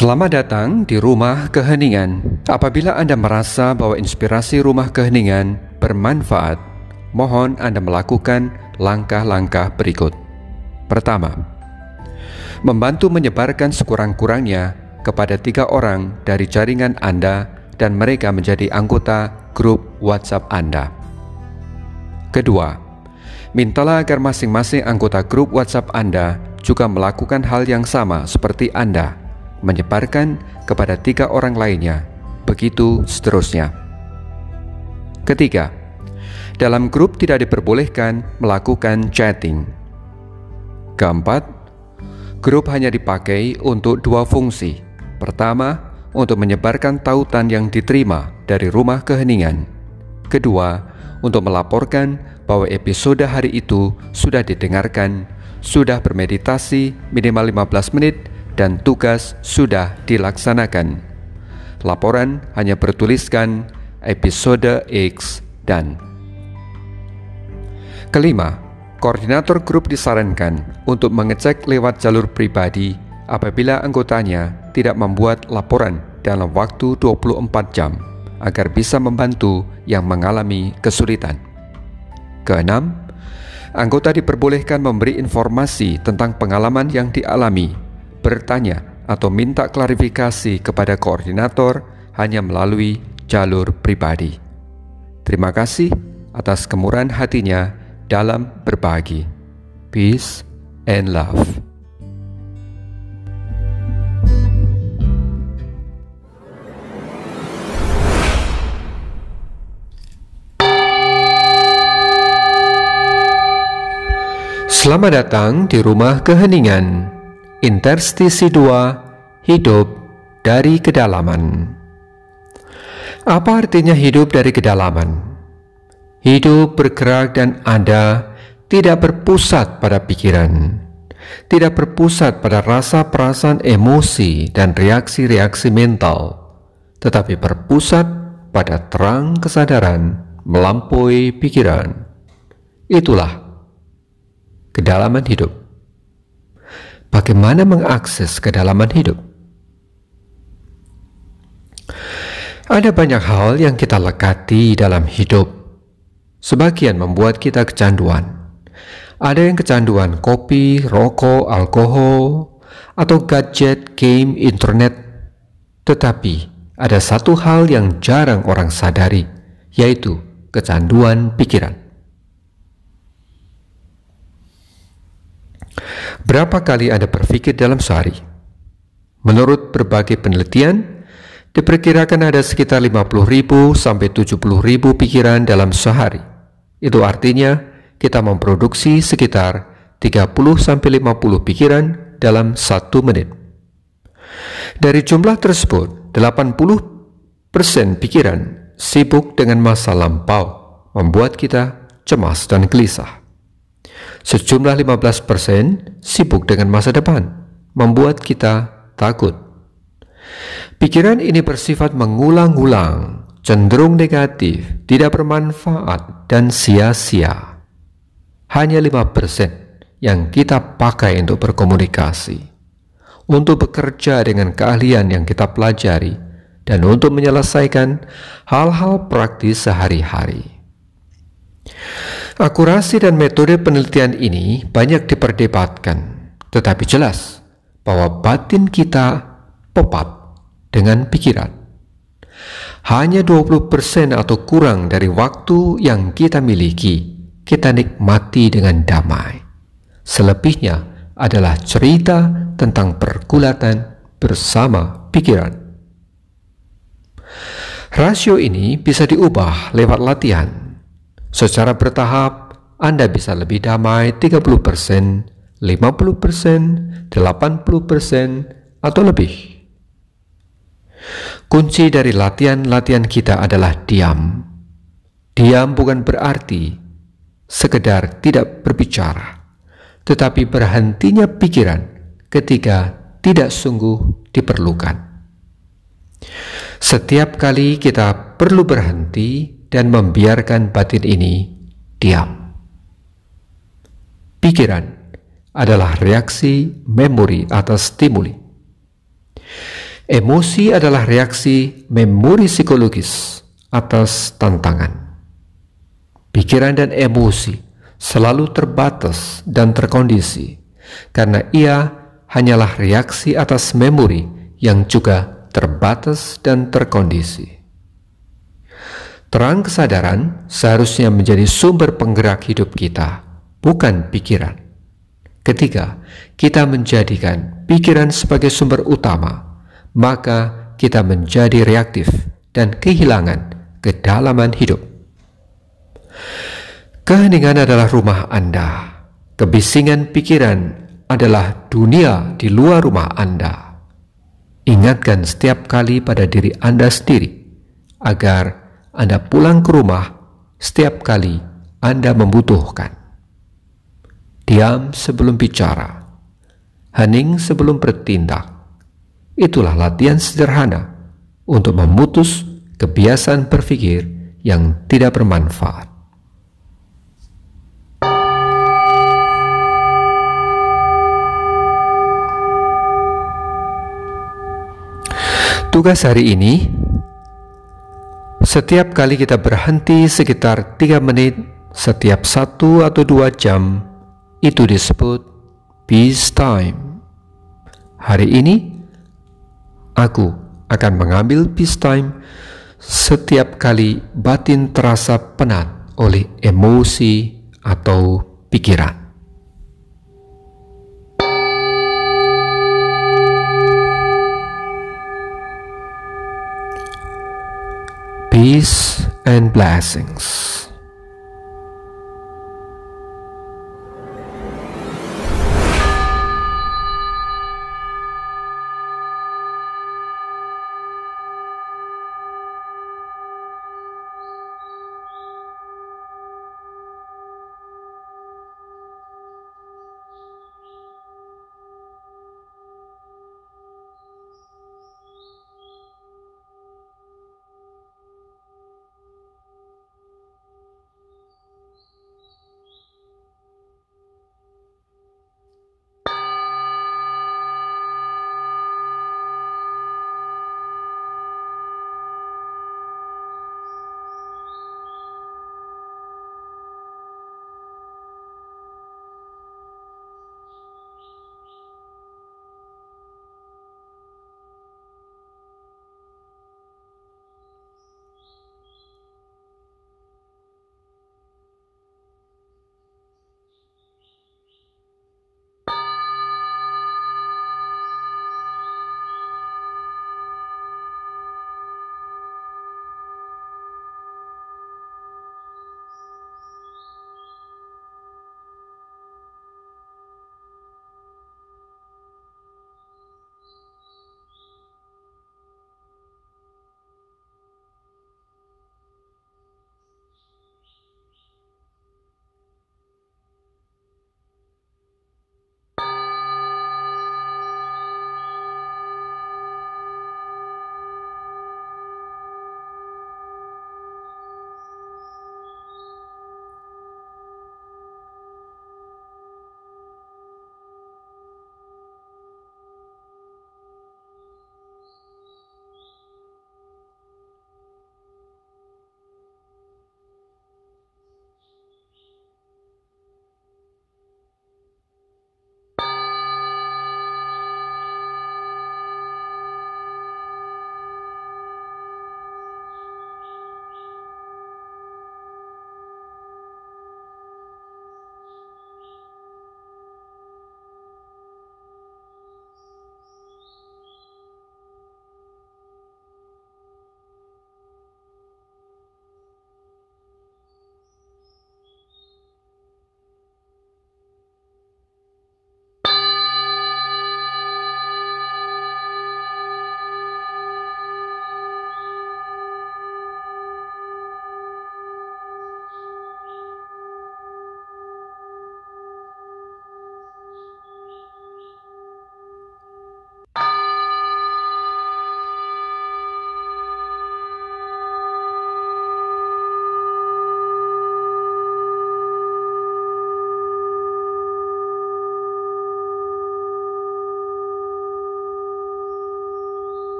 Selamat datang di Rumah Keheningan. Apabila Anda merasa bahwa inspirasi Rumah Keheningan bermanfaat, mohon Anda melakukan langkah-langkah berikut. Pertama, membantu menyebarkan sekurang-kurangnya kepada 3 orang dari jaringan Anda dan mereka menjadi anggota grup WhatsApp Anda. Kedua, mintalah agar masing-masing anggota grup WhatsApp Anda juga melakukan hal yang sama seperti Anda, menyebarkan kepada 3 orang lainnya, begitu seterusnya. Ketiga, dalam grup tidak diperbolehkan melakukan chatting. Keempat, grup hanya dipakai untuk 2 fungsi. Pertama, untuk menyebarkan tautan yang diterima dari Rumah Keheningan. Kedua, untuk melaporkan bahwa episode hari itu sudah didengarkan, sudah bermeditasi minimal 15 menit, dan tugas sudah dilaksanakan. Laporan hanya bertuliskan episode X dan. Kelima, koordinator grup disarankan untuk mengecek lewat jalur pribadi apabila anggotanya tidak membuat laporan dalam waktu 24 jam agar bisa membantu yang mengalami kesulitan. Keenam, anggota diperbolehkan memberi informasi tentang pengalaman yang dialami, bertanya atau minta klarifikasi kepada koordinator hanya melalui jalur pribadi. Terima kasih atas kemurahan hatinya dalam berbagi. Peace and love. Selamat datang di Rumah Keheningan. Interstisi 2, hidup dari kedalaman. Apa artinya hidup dari kedalaman? Hidup bergerak dan Anda tidak berpusat pada pikiran, tidak berpusat pada rasa perasaan emosi dan reaksi-reaksi mental, tetapi berpusat pada terang kesadaran melampaui pikiran. Itulah kedalaman hidup. Bagaimana mengakses kedalaman hidup? Ada banyak hal yang kita lekati dalam hidup. Sebagian membuat kita kecanduan. Ada yang kecanduan kopi, rokok, alkohol, atau gadget, game, internet. Tetapi ada satu hal yang jarang orang sadari, yaitu kecanduan pikiran. Berapa kali Anda berpikir dalam sehari? Menurut berbagai penelitian, diperkirakan ada sekitar 50.000 sampai 70.000 pikiran dalam sehari. Itu artinya kita memproduksi sekitar 30 sampai 50 pikiran dalam 1 menit. Dari jumlah tersebut, 80% pikiran sibuk dengan masa lampau, membuat kita cemas dan gelisah. Sejumlah 15% sibuk dengan masa depan, membuat kita takut. Pikiran ini bersifat mengulang-ulang, cenderung negatif, tidak bermanfaat, dan sia-sia. Hanya 5% yang kita pakai untuk berkomunikasi, untuk bekerja dengan keahlian yang kita pelajari, dan untuk menyelesaikan hal-hal praktis sehari-hari. Akurasi dan metode penelitian ini banyak diperdebatkan, tetapi jelas bahwa batin kita pepat dengan pikiran. Hanya 20% atau kurang dari waktu yang kita miliki, kita nikmati dengan damai. Selebihnya adalah cerita tentang pergulatan bersama pikiran. Rasio ini bisa diubah lewat latihan. Secara bertahap, Anda bisa lebih damai 30%, 50%, 80%, atau lebih. Kunci dari latihan-latihan kita adalah diam. Diam bukan berarti sekedar tidak berbicara, tetapi berhentinya pikiran ketika tidak sungguh diperlukan. Setiap kali kita perlu berhenti dan membiarkan batin ini diam. Pikiran adalah reaksi memori atas stimuli. Emosi adalah reaksi memori psikologis atas tantangan. Pikiran dan emosi selalu terbatas dan terkondisi karena ia hanyalah reaksi atas memori yang juga terbatas dan terkondisi. Terang kesadaran seharusnya menjadi sumber penggerak hidup kita, bukan pikiran. Ketika kita menjadikan pikiran sebagai sumber utama, maka kita menjadi reaktif dan kehilangan kedalaman hidup. Keheningan adalah rumah Anda. Kebisingan pikiran adalah dunia di luar rumah Anda. Ingatkan setiap kali pada diri Anda sendiri, agar Anda pulang ke rumah setiap kali Anda membutuhkan. Diam sebelum bicara, hening sebelum bertindak. Itulah latihan sederhana untuk memutus kebiasaan berpikir yang tidak bermanfaat. Tugas hari ini, setiap kali kita berhenti sekitar 3 menit setiap 1 atau 2 jam, itu disebut peace time. Hari ini, aku akan mengambil peace time setiap kali batin terasa penat oleh emosi atau pikiran. Peace and blessings.